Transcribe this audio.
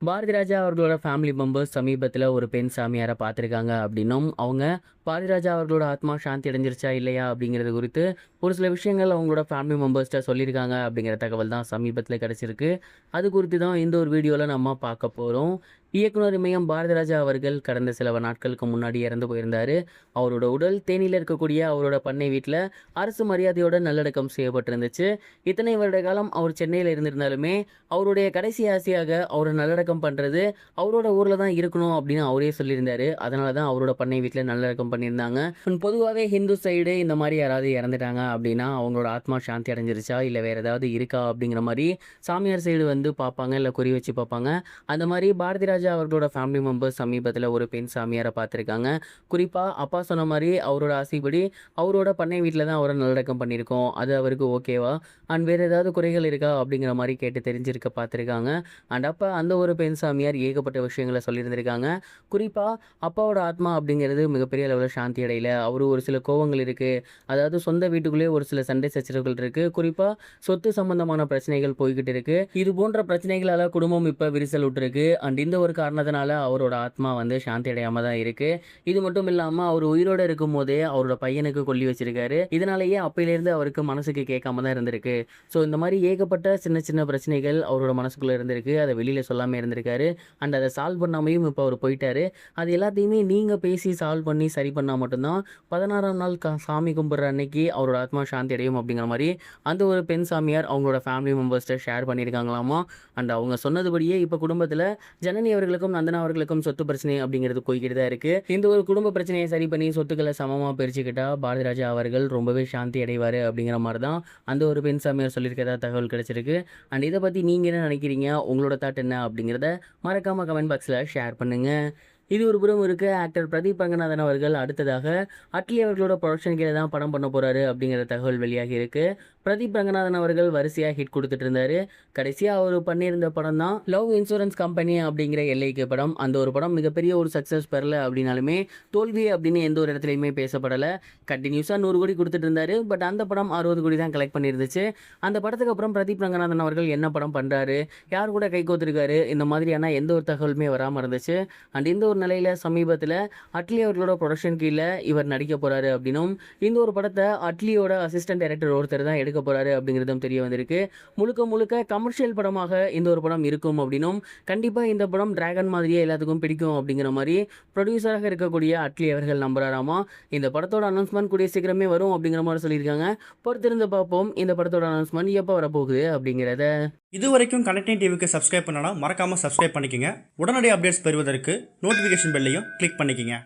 பாரதிராஜா அவர்களோட family members சமீபத்தில ஒரு பெண் சாமியார பார்த்துருக்காங்க அப்படின்னும், அவங்க பாரதிராஜா அவர்களோட ஆத்மா சாந்தி அடைஞ்சிருச்சா இல்லையா அப்படிங்கிறது குறித்து ஒரு சில விஷயங்கள் அவங்களோட ஃபேமிலி மெம்பர்ஸ்ட்ட சொல்லியிருக்காங்க அப்படிங்கிற தகவல் தான் சமீபத்தில கிடைச்சிருக்கு. அது குறித்து தான் இந்த ஒரு வீடியோல நம்ம பார்க்க போறோம். இயக்குனர் இமயம் பாரதிராஜா அவர்கள் கடந்த சில நாட்களுக்கு முன்னாடி இறந்து போயிருந்தாரு. அவரோட உடல் தேனியில இருக்கக்கூடிய அவரோட பண்ணை வீட்ல அரசு மரியாதையோட நல்லடக்கம் செய்யப்பட்டிருந்துச்சு. இத்தனை வருட காலம் அவர் சென்னையில இருந்திருந்தாலுமே, அவருடைய கடைசி ஆசையாக அவர நல்லடக்கம் பண்றது, அவரோட ஊர்ல தான் இருக்கணும் அப்படின்னு அவரே சொல்லியிருந்தாரு. அதனால தான் அவரோட பண்ணை வீட்ல நல்லடக்கம் பண்ணியிருந்தாங்க. பொதுவாவே ஹிந்து சைடு இந்த மாரி யாராவது இறந்துட்டாங்க அப்படின்னா, அவங்களோட ஆத்மா சாந்தி அடைஞ்சிருச்சா? இல்ல வேற ஏதாவது இருக்கா? அப்படிங்கிற மாரி சாமியார் சைடு வந்து பார்ப்பாங்க. இல்ல குறி வச்சு பார்ப்பாங்க. அந்த மாரி பாரதிராஜா அவர்களோட ஃபேமிலி மெம்பர்ஸ் சமீபத்தில ஒரு பெண் சாமியார பார்த்துருக்காங்க. குறிப்பா அப்பா சொன்ன மாரி அவரோட ஆசைப்படி அவரோட பண்ணை வீட்ல தான் அவர நல்லடக்கம் பண்ணியிருக்கோம். அது அவருக்கு ஓகேவா? அண்ட் வேற ஏதாவது குறைகள் இருக்கா? அப்படிங்கிற மாரி கேட்டு தெரிஞ்சிருக்க பார்த்துருக்காங்க. அண்ட் அப்ப அந்த ஒரு பெண் சாமியார் ஏகப்பட்ட விஷயங்கள சொல்லியிருந்திருக்காங்க. குறிப்பா அப்பாவோட ஆத்மா அப்படிங்கிறது மிகப்பெரிய அளவுல சாந்தி அடையல. அவரு ஒரு சில கோவங்கள் இருக்கு. அதாவது சொந்த வீட்டுக்குள்ளேயே ஒரு சில சண்டை சச்சரவுகள் இருக்கு. குறிப்பா சொத்து சம்பந்தமான பிரச்சனைகள் போய்க்கிட்டு இருக்கு. இது போன்ற பிரச்சனைகளால குடும்பம் இப்ப விரிசல் விட்டுருக்கு. அண்ட் இந்த ஒரு காரணத்தினால அவரோட ஆத்மா வந்து சாந்தி அடையாம தான் இருக்கு. இது மட்டும் இல்லாம அவர் உயிரோட இருக்கும்போதே அவரோட பையனுக்கு கொல்லி வச்சிருக்காரு. இதனாலேயே அப்பயிலேருந்து அவருக்கு மனசுக்கு கேட்காம தான் இருந்திருக்கு. ஸோ இந்த மாரி ஏகப்பட்ட சின்ன சின்ன பிரச்சனைகள் அவரோட மனசுக்குள்ள இருந்திருக்கு. அத வெளியில சொல்லாம இருந்திருக்காரு. அண்ட் அத சால்வ் பண்ணாமயும் இப்ப அவரு போயிட்டாரு. அது எல்லாத்தையுமே நீங்க பேசி சால்வ் பண்ணி சரி பண்ணா மட்டும் தான் 16ஆம் நாள் சாமி கும்பிடுற அன்னைக்கு அவரோட ஆத்மா சாந்தி அடையும் அப்படிங்கிற மாரி அந்த ஒரு பெண் சாமியார் அவங்களோட ஃபேமிலி மெம்பர்ஸ்ட்ட ஷேர் பண்ணியிருக்காங்களாமா. அண்ட் அவங்க சொன்னதுபடியே இப்ப குடும்பத்தில ஜனனி அவர்களுக்கும், நந்தனா அவர்களுக்கும் சொத்து பிரச்சனை அப்படிங்கிறது போய்க்கிட்டு தான் இருக்கு. இந்த ஒரு குடும்ப பிரச்சனைய சரி பண்ணி சொத்துக்கள சமமா பிரிச்சுக்கிட்டா பாரதிராஜா அவர்கள் ரொம்பவே சாந்தி அடைவாரு அப்படிங்கிற மாரி தான் அந்த ஒரு பெண் சாமியார் சொல்லியிருக்கிறதா தகவல் கிடைச்சிருக்கு. அண்ட் இத பத்தி நீங்க என்ன நினைக்கிறீங்க? உங்களோட தாட் என்ன? அப்படிங்கிறத மறக்காம கமெண்ட் பாக்ஸ்ல ஷேர் பண்ணுங்க. இது ஒரு புறம் இருக்க, ஆக்டர் பிரதீப் ரங்கநாதன் அவர்கள் அடுத்ததாக அட்லி அவர்களோட புரொடக்ஷன் கீழ தான் படம் பண்ண போறாரு அப்படிங்கிற தகவல் வெளியாகி இருக்கு. பிரதீப் ரங்கநாதன் அவர்கள் வரிசையா ஹிட் குடுத்துட்டு இருந்தாரு. கடைசியா அவரு பண்ணியிருந்த படம் தான் லவ் இன்சூரன்ஸ் கம்பெனி அப்படிங்கிற எல்ஐகே படம். அந்த ஒரு படம் மிகப்பெரிய ஒரு சக்சஸ் பெறல அப்படின்னாலுமே, தோல்வி அப்படின்னு எந்த ஒரு இடத்துலயுமே பேசப்படல. கன்டினியூஸா 100 கோடி குடுத்துட்டு இருந்தாரு. பட் அந்த படம் 60 கோடி தான் கலெக்ட் பண்ணியிருந்துச்சு. அந்த படத்துக்கு அப்புறம் பிரதீப் ரங்கநாதன் அவர்கள் என்ன படம் பண்றாரு? யார் கூட கைகோர்த்திருக்காரு? இந்த மாதிரியான எந்த ஒரு தகவலுமே வராம இருந்துச்சு. அண்ட் இந்த ஒரு நிலையில சமீபத்தில அட்லி அவர்களோட புரொடக்ஷன் கீழ இவர் நடிக்க போறாரு அப்படின்னும், இந்த ஒரு படத்த அட்லியோட அசிஸ்டன்ட் டைரக்டர் ஒருத்தர் தான் எடுக்க போறாரு அப்படிங்கிறதும் தெரிய வந்திருக்கு. முழுக்க முழுக்க கமர்ஷியல் படமாக இந்த ஒரு படம் இருக்கும் அப்படின்னும், கண்டிப்பா இந்த படம் டிராகன் மாதிரியே எல்லாத்துக்கும் பிடிக்கும் அப்படிங்கிற மாரி புரொடியூசராக இருக்கக்கூடிய அட்லி அவர்கள் நம்புறாராமா. இந்த படத்தோட அனௌன்ஸ்மென்ட் கூடிய சீக்கிரமே வரும் அப்படிங்கிற மாரி சொல்லியிருக்காங்க. பொறுத்திருந்து பார்ப்போம் இந்த படத்தோட அனௌன்ஸ்மென்ட் எப்ப வரப்போகுது அப்படிங்கிறத. இதுவரைக்கும் கனெக்டிங் டிவிக்கு சப்ஸ்கிரைப் பண்ணனா மறக்காம சப்ஸ்கிரைப் பண்ணிக்கங்க. உடனடி அப்டேட்ஸ் பெறுவதற்கு நோட்டிஃபிகேஷன் பெல்லையும் கிளிக் பண்ணிக்கங்க.